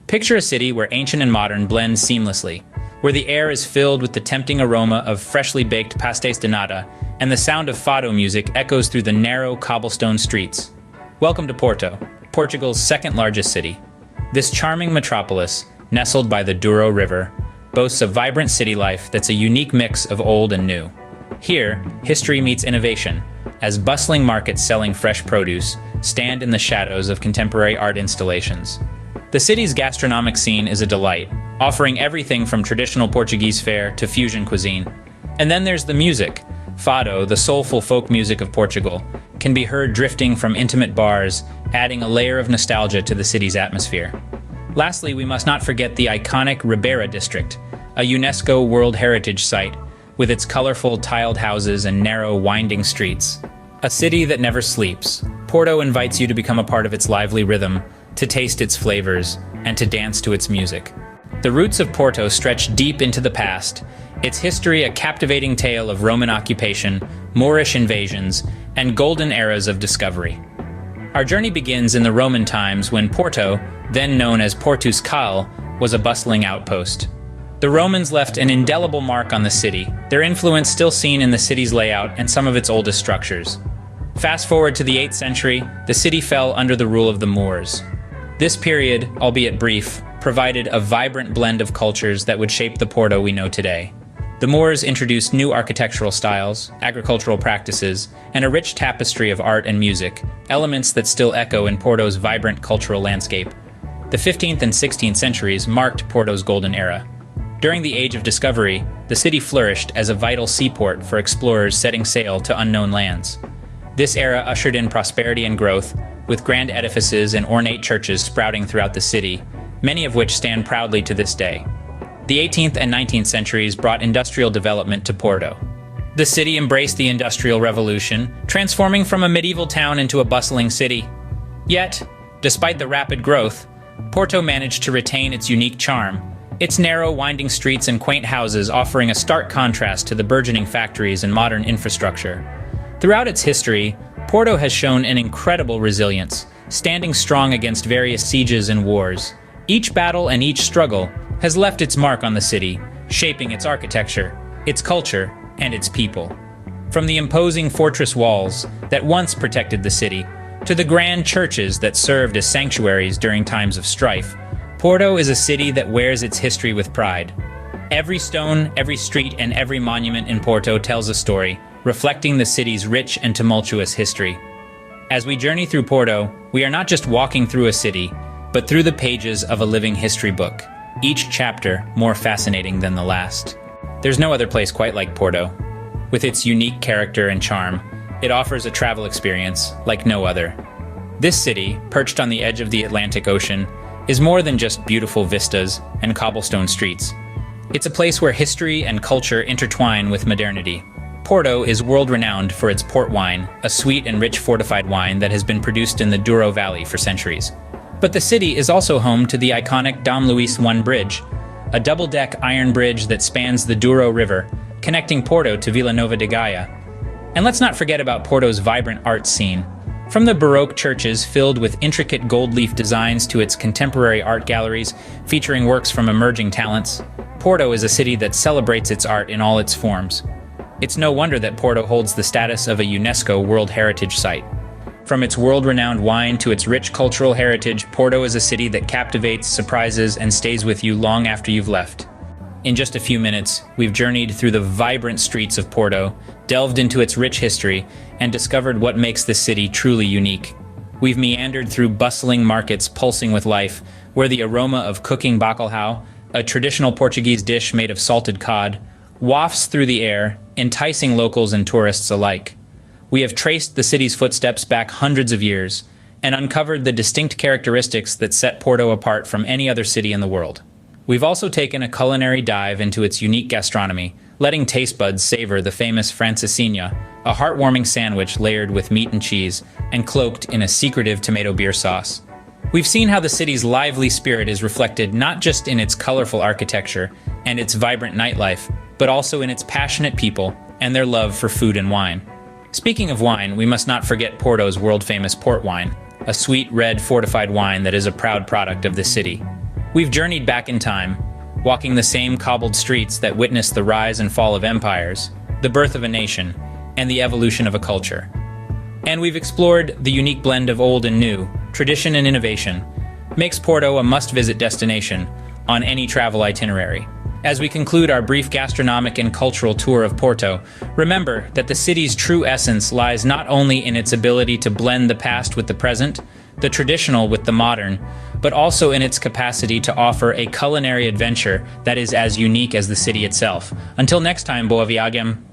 Picture a city where ancient and modern blend seamlessly, where the air is filled with the tempting aroma of freshly baked pastéis de nata, and the sound of fado music echoes through the narrow cobblestone streets. Welcome to Porto, Portugal's second-largest city. This charming metropolis, nestled by the Douro River, boasts a vibrant city life that's a unique mix of old and new. Here, history meets innovation, as bustling markets selling fresh produce stand in the shadows of contemporary art installations. The city's gastronomic scene is a delight, offering everything from traditional Portuguese fare to fusion cuisine. And then there's the music. Fado, the soulful folk music of Portugal, can be heard drifting from intimate bars, adding a layer of nostalgia to the city's atmosphere. Lastly, we must not forget the iconic Ribeira district, a UNESCO World Heritage site, with its colorful tiled houses and narrow, winding streets. A city that never sleeps, Porto invites you to become a part of its lively rhythm, to taste its flavors, and to dance to its music. The roots of Porto stretch deep into the past, its history a captivating tale of Roman occupation, Moorish invasions, and golden eras of discovery. Our journey begins in the Roman times when Porto, then known as Portus Cal, was a bustling outpost. The Romans left an indelible mark on the city, their influence still seen in the city's layout and some of its oldest structures. Fast forward to the 8th century, the city fell under the rule of the Moors. This period, albeit brief, provided a vibrant blend of cultures that would shape the Porto we know today. The Moors introduced new architectural styles, agricultural practices, and a rich tapestry of art and music, elements that still echo in Porto's vibrant cultural landscape. The 15th and 16th centuries marked Porto's golden era. During the Age of Discovery, the city flourished as a vital seaport for explorers setting sail to unknown lands. This era ushered in prosperity and growth, with grand edifices and ornate churches sprouting throughout the city, many of which stand proudly to this day. The 18th and 19th centuries brought industrial development to Porto. The city embraced the Industrial Revolution, transforming from a medieval town into a bustling city. Yet, despite the rapid growth, Porto managed to retain its unique charm, its narrow, winding streets and quaint houses offering a stark contrast to the burgeoning factories and modern infrastructure. Throughout its history, Porto has shown an incredible resilience, standing strong against various sieges and wars. Each battle and each struggle has left its mark on the city, shaping its architecture, its culture, and its people. From the imposing fortress walls that once protected the city, to the grand churches that served as sanctuaries during times of strife, Porto is a city that wears its history with pride. Every stone, every street, and every monument in Porto tells a story, reflecting the city's rich and tumultuous history. As we journey through Porto, we are not just walking through a city, but through the pages of a living history book, each chapter more fascinating than the last. There's no other place quite like Porto. With its unique character and charm, it offers a travel experience like no other. This city, perched on the edge of the Atlantic Ocean, is more than just beautiful vistas and cobblestone streets. It's a place where history and culture intertwine with modernity. Porto is world-renowned for its port wine, a sweet and rich fortified wine that has been produced in the Douro Valley for centuries. But the city is also home to the iconic Dom Luís I Bridge, a double-deck iron bridge that spans the Douro River, connecting Porto to Vila Nova de Gaia. And let's not forget about Porto's vibrant art scene. From the Baroque churches filled with intricate gold leaf designs to its contemporary art galleries featuring works from emerging talents, Porto is a city that celebrates its art in all its forms. It's no wonder that Porto holds the status of a UNESCO World Heritage Site. From its world-renowned wine to its rich cultural heritage, Porto is a city that captivates, surprises, and stays with you long after you've left. In just a few minutes, we've journeyed through the vibrant streets of Porto, delved into its rich history, and discovered what makes this city truly unique. We've meandered through bustling markets pulsing with life, where the aroma of cooking bacalhau, a traditional Portuguese dish made of salted cod, wafts through the air, enticing locals and tourists alike. We have traced the city's footsteps back hundreds of years, and uncovered the distinct characteristics that set Porto apart from any other city in the world. We've also taken a culinary dive into its unique gastronomy, letting taste buds savor the famous francesinha, a heartwarming sandwich layered with meat and cheese, and cloaked in a secretive tomato beer sauce. We've seen how the city's lively spirit is reflected not just in its colorful architecture and its vibrant nightlife, but also in its passionate people and their love for food and wine. Speaking of wine, we must not forget Porto's world-famous port wine, a sweet red fortified wine that is a proud product of the city. We've journeyed back in time, walking the same cobbled streets that witnessed the rise and fall of empires, the birth of a nation, and the evolution of a culture. And we've explored the unique blend of old and new, tradition and innovation, makes Porto a must-visit destination on any travel itinerary. As we conclude our brief gastronomic and cultural tour of Porto, remember that the city's true essence lies not only in its ability to blend the past with the present, the traditional with the modern, but also in its capacity to offer a culinary adventure that is as unique as the city itself. Until next time, boa viagem!